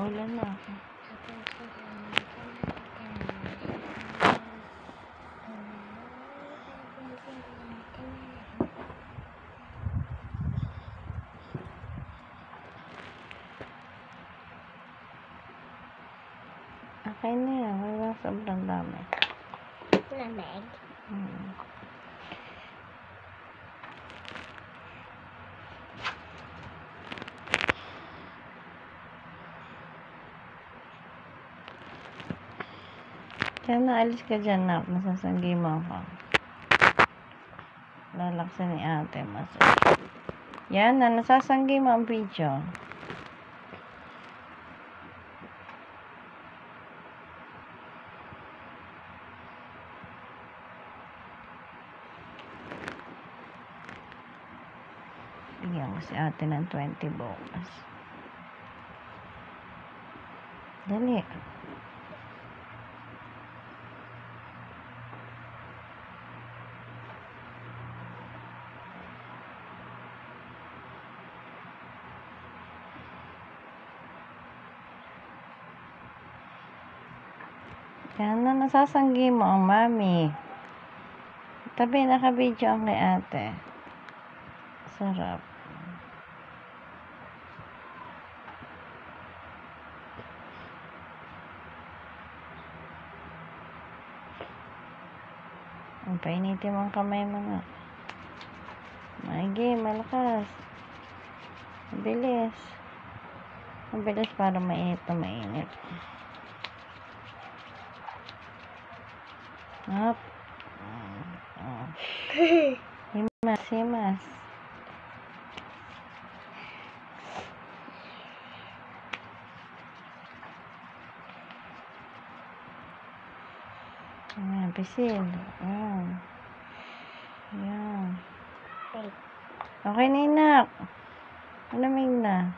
Maulan na ako. Okay na yan. Wala sobrang dami. Lamig. Kaya naalis ka dyan, nak. Nasasanggi mo ako. Lalaksan ni ate. Yan na. Nasasanggi mo ang video. Bigyan ko si ate ng 20 bukas. Dali. Yan na, nasasanggi mo ang mami. Tabi, naka-video ang kay ate. Sarap. Ang painitin mo ang kamay mo na. Maigi, malakas. Mabilis. Mabilis para mainit na mainit. Up. Himas, himas. Ayan, pisil. Ayan. Ayan. Okay na, inak. Malamig na.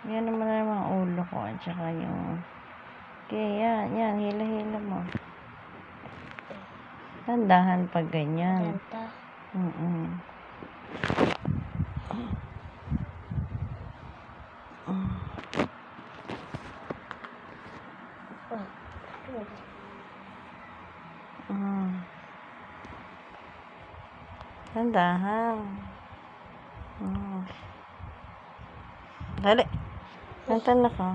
Yan naman ang ulo ko. At saka yung... Okay, yan. Yan, hila-hila mo. Tandahan pag ganyan. Ganda. Tandahan. Dali. Nantan na ka.